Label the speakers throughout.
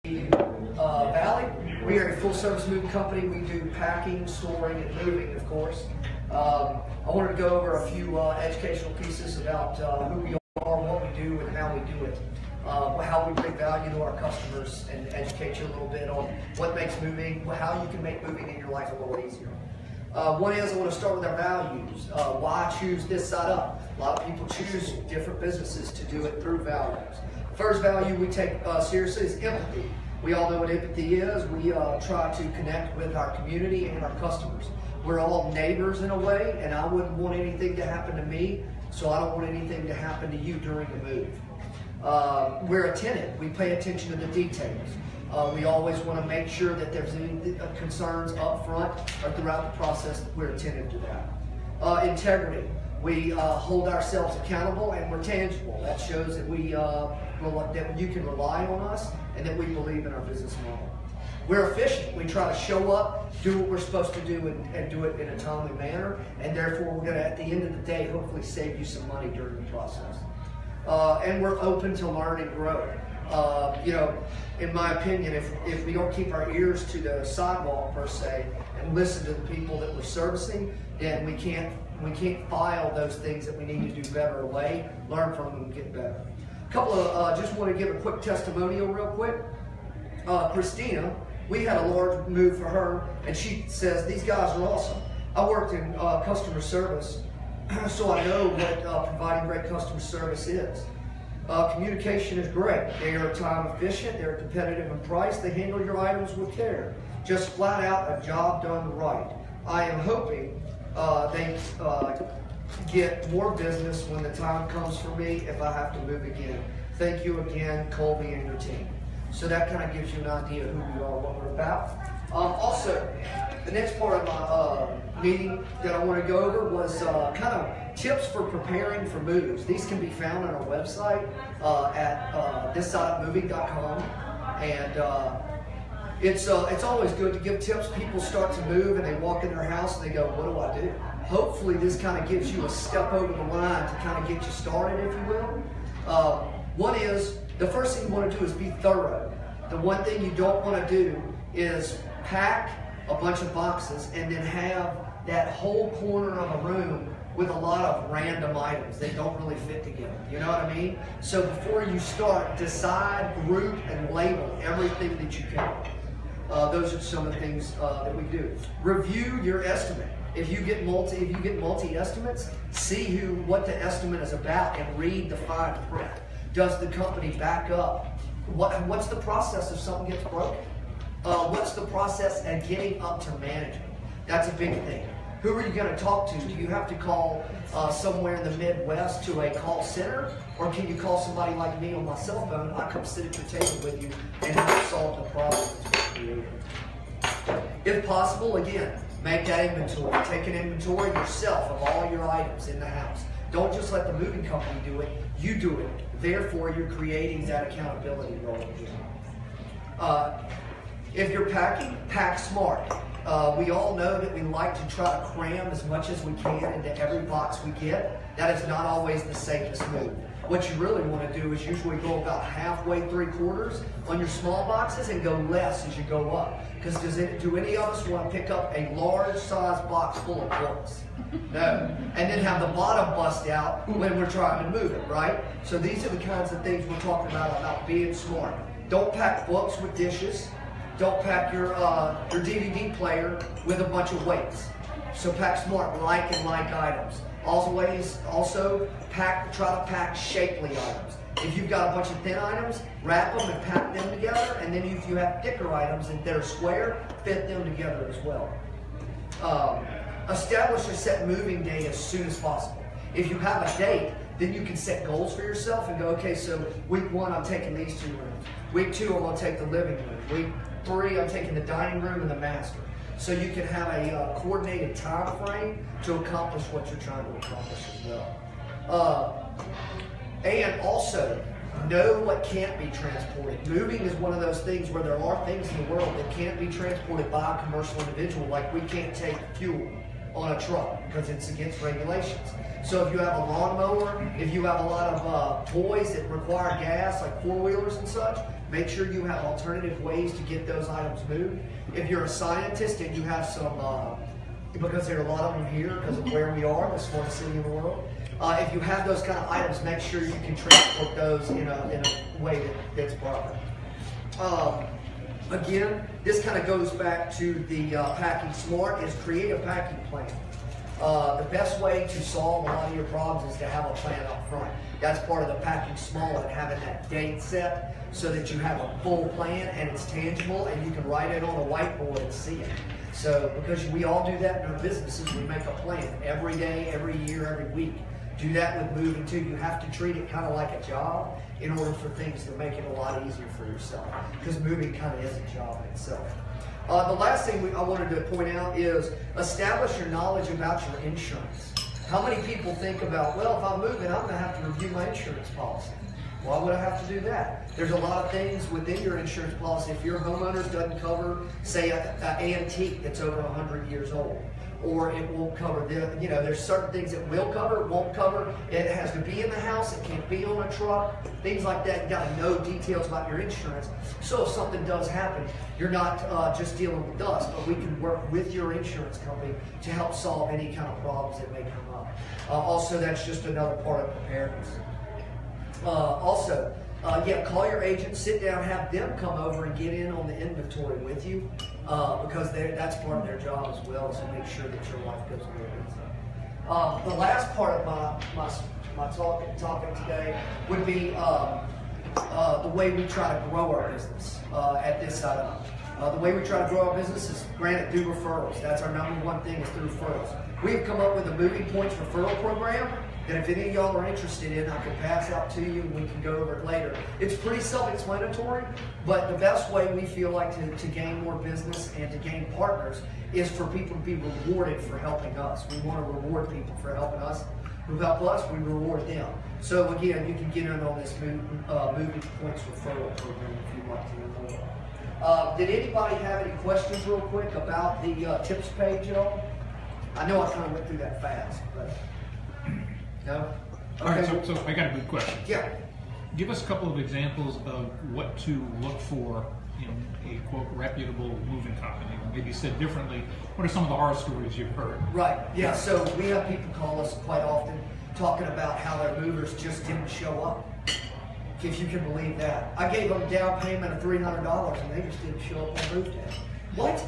Speaker 1: Valley. We are a full-service moving company. We do packing, storing, and moving, of course. I wanted to go over a few educational pieces about who we are, what we do, and how we do it. How we bring value to our customers, and educate you a little bit on what makes moving, how you can make moving in your life a little easier. One is I want to start with our values. Why I choose this side up? A lot of people choose different businesses to do it through values. First value we take seriously is empathy. We all know what empathy is. We try to connect with our community and our customers. We're all neighbors in a way, and I wouldn't want anything to happen to me, so I don't want anything to happen to you during the move. We're attentive. We pay attention to the details. We always want to make sure that there's any concerns up front or throughout the process that we're attentive to that. Integrity. We hold ourselves accountable, and we're tangible. That shows that that you can rely on us and that we believe in our business model. We're efficient. We try to show up, do what we're supposed to do, and do it in a timely manner, and therefore we're going to, at the end of the day, hopefully save you some money during the process. And we're open to learn and grow. In my opinion, if we don't keep our ears to the sidewalk per se and listen to the people that we're servicing, then we can't file those things that we need to do better away, learn from them, and get better. A couple of, just want to give a quick testimonial real quick. Christina, we had a large move for her, and she says, these guys are awesome. I worked in customer service, so I know what providing great customer service is. Communication is great. They are time efficient, they're competitive in price, they handle your items with care. Just flat out a job done right. I am hoping they get more business when the time comes for me if I have to move again. Thank you again, Colby and your team. So that kind of gives you an idea of who we are, what we're about. Also, the next part of my meeting that I want to go over was kind of tips for preparing for moves. These can be found on our website at thissideofmoving.com, and it's always good to give tips. People start to move and they walk in their house and they go, what do I do? Hopefully this kind of gives you a step over the line to kind of get you started, if you will. One is, the first thing you want to do is be thorough. The one thing you don't want to do is pack a bunch of boxes and then have that whole corner of a room with a lot of random items that don't really fit together. You know what I mean? So before you start, decide, group, and label everything that you can. Those are some of the things that we do. Review your estimate. If you get multi estimates, see what the estimate is about and read the fine print. Does the company back up? What's the process if something gets broken? What's the process at getting up to management? That's a big thing. Who are you going to talk to? Do you have to call somewhere in the Midwest to a call center? Or can you call somebody like me on my cell phone? I come sit at your table with you and help solve the problem that's created. If possible, again, make that inventory. Take an inventory yourself of all your items in the house. Don't just let the moving company do it. You do it. Therefore, you're creating that accountability role again. If you're packing, pack smart. We all know that we like to try to cram as much as we can into every box we get. That is not always the safest move. What you really want to do is usually go about halfway, 3/4 on your small boxes and go less as you go up. Because do any of us want to pick up a large size box full of books? No. And then have the bottom bust out when we're trying to move it, right? So these are the kinds of things we're talking about being smart. Don't pack books with dishes. Don't pack your DVD player with a bunch of weights. So pack smart, like items. Also try to pack shapely items. If you've got a bunch of thin items, wrap them and pack them together. And then if you have thicker items and they're square, fit them together as well. Establish a set moving day as soon as possible. If you have a date, then you can set goals for yourself and go, okay, so week 1, I'm taking these 2 rooms. Week 2, I'm going to take the living room. Week 3, I'm taking the dining room and the master. So you can have a coordinated time frame to accomplish what you're trying to accomplish as well. And also, know what can't be transported. Moving is one of those things where there are things in the world that can't be transported by a commercial individual, like we can't take fuel on a truck because it's against regulations. So if you have a lawnmower, if you have a lot of toys that require gas, like 4-wheelers and such, make sure you have alternative ways to get those items moved. If you're a scientist and you have some, because there are a lot of them here because of where we are, the smartest city in the world, if you have those kind of items, make sure you can transport those in a way that's proper. Again, this kind of goes back to the packing smart, is create a packing plan. The best way to solve a lot of your problems is to have a plan up front. That's part of the packing small and having that date set so that you have a full plan and it's tangible and you can write it on a whiteboard and see it. So, because we all do that in our businesses, we make a plan every day, every year, every week. Do that with moving too. You have to treat it kind of like a job in order for things to make it a lot easier for yourself, because moving kind of is a job in itself. The last thing I wanted to point out is establish your knowledge about your insurance. How many people think about, well, if I'm moving, I'm going to have to review my insurance policy. Why would I have to do that? There's a lot of things within your insurance policy. If your homeowners doesn't cover, say, an antique that's over 100 years old, or it won't cover, there's certain things it will cover, it won't cover. It has to be in the house, it can't be on a truck, things like that. You got to know details about your insurance. So if something does happen, you're not just dealing with us, but we can work with your insurance company to help solve any kind of problems that may come up. Also, that's just another part of preparedness. Call your agent, sit down, have them come over and get in on the inventory with you, because that's part of their job as well, is to make sure that your life goes well. The last part of my talking today would be the way we try to grow our business at this side of it. The way we try to grow our business is, granted, through referrals. That's our number one thing, is through referrals. We've come up with a Moving Points referral program that if any of y'all are interested in, I can pass out to you and we can go over it later. It's pretty self-explanatory, but the best way we feel like to gain more business and to gain partners is for people to be rewarded for helping us. We want to reward people for helping us. Who help us, we reward them. So again, you can get in on this Moving Points referral program if you'd like to know more. Did anybody have any questions real quick about the tips page, y'all? I know I kind of went through that fast, but no? Okay.
Speaker 2: All right, so I got a good question.
Speaker 1: Yeah.
Speaker 2: Give us a couple of examples of what to look for in a, quote, reputable moving company. Maybe said differently, what are some of the horror stories you've heard?
Speaker 1: Right, yeah, so we have people call us quite often talking about how their movers just didn't show up. If you can believe that. I gave them a down payment of $300 and they just didn't show up on move day. What?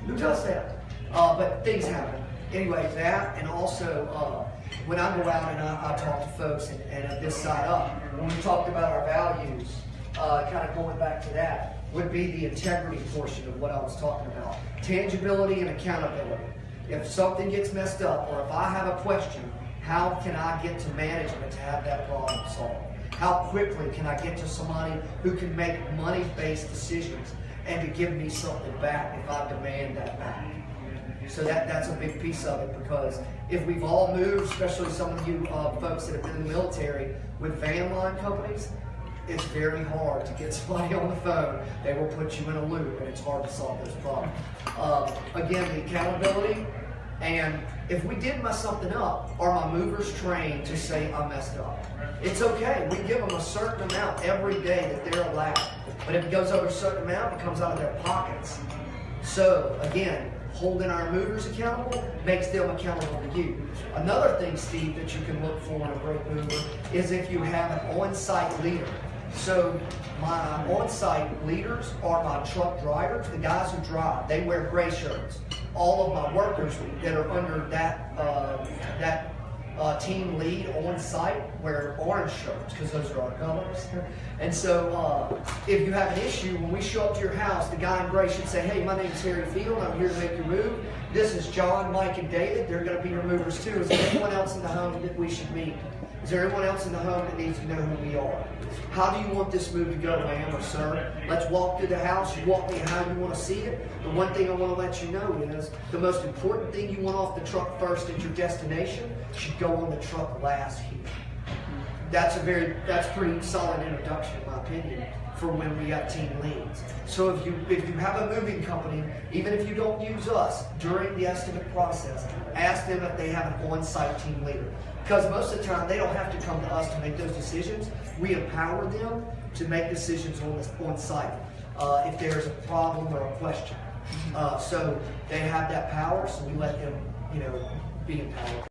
Speaker 1: Who does that? But things happen. Anyway, that, and also when I go out and I talk to folks and this side up, when we talked about our values, kind of going back to that, would be the integrity portion of what I was talking about. Tangibility and accountability. If something gets messed up, or if I have a question, how can I get to management to have that problem solved? How quickly can I get to somebody who can make money-based decisions and to give me something back if I demand that back? So that's a big piece of it, because if we've all moved, especially some of you folks that have been in the military with van line companies, it's very hard to get somebody on the phone. They will put you in a loop, and it's hard to solve those problems. Again, the accountability, and if we did mess something up, are my movers trained to say I messed up? It's okay. We give them a certain amount every day that they're allowed. But if it goes over a certain amount, it comes out of their pockets. So, again, holding our movers accountable makes them accountable to you. Another thing, Steve, that you can look for in a great mover is if you have an on-site leader. So my on-site leaders are my truck drivers, the guys who drive. They wear gray shirts. All of my workers that are under that team lead on site wear orange shirts, because those are our colors. And so if you have an issue, when we show up to your house, the guy in gray should say, hey, my name's Harry Field, I'm here to make your move. This is John, Mike, and David. They're going to be your movers too. Is there anyone else in the home that we should meet? Is there anyone else in the home that needs to know who we are? How do you want this move to go, ma'am or sir? Let's walk through the house. You walk me how you want to see it. The one thing I want to let you know is the most important thing you want off the truck first at your destination should go on the truck last here. That's pretty solid introduction, in my opinion, for when we have team leads. So if you have a moving company, even if you don't use us during the estimate process, ask them if they have an on-site team leader. Because most of the time, they don't have to come to us to make those decisions. We empower them to make decisions on site if there's a problem or a question. So they have that power, so we let them, be empowered.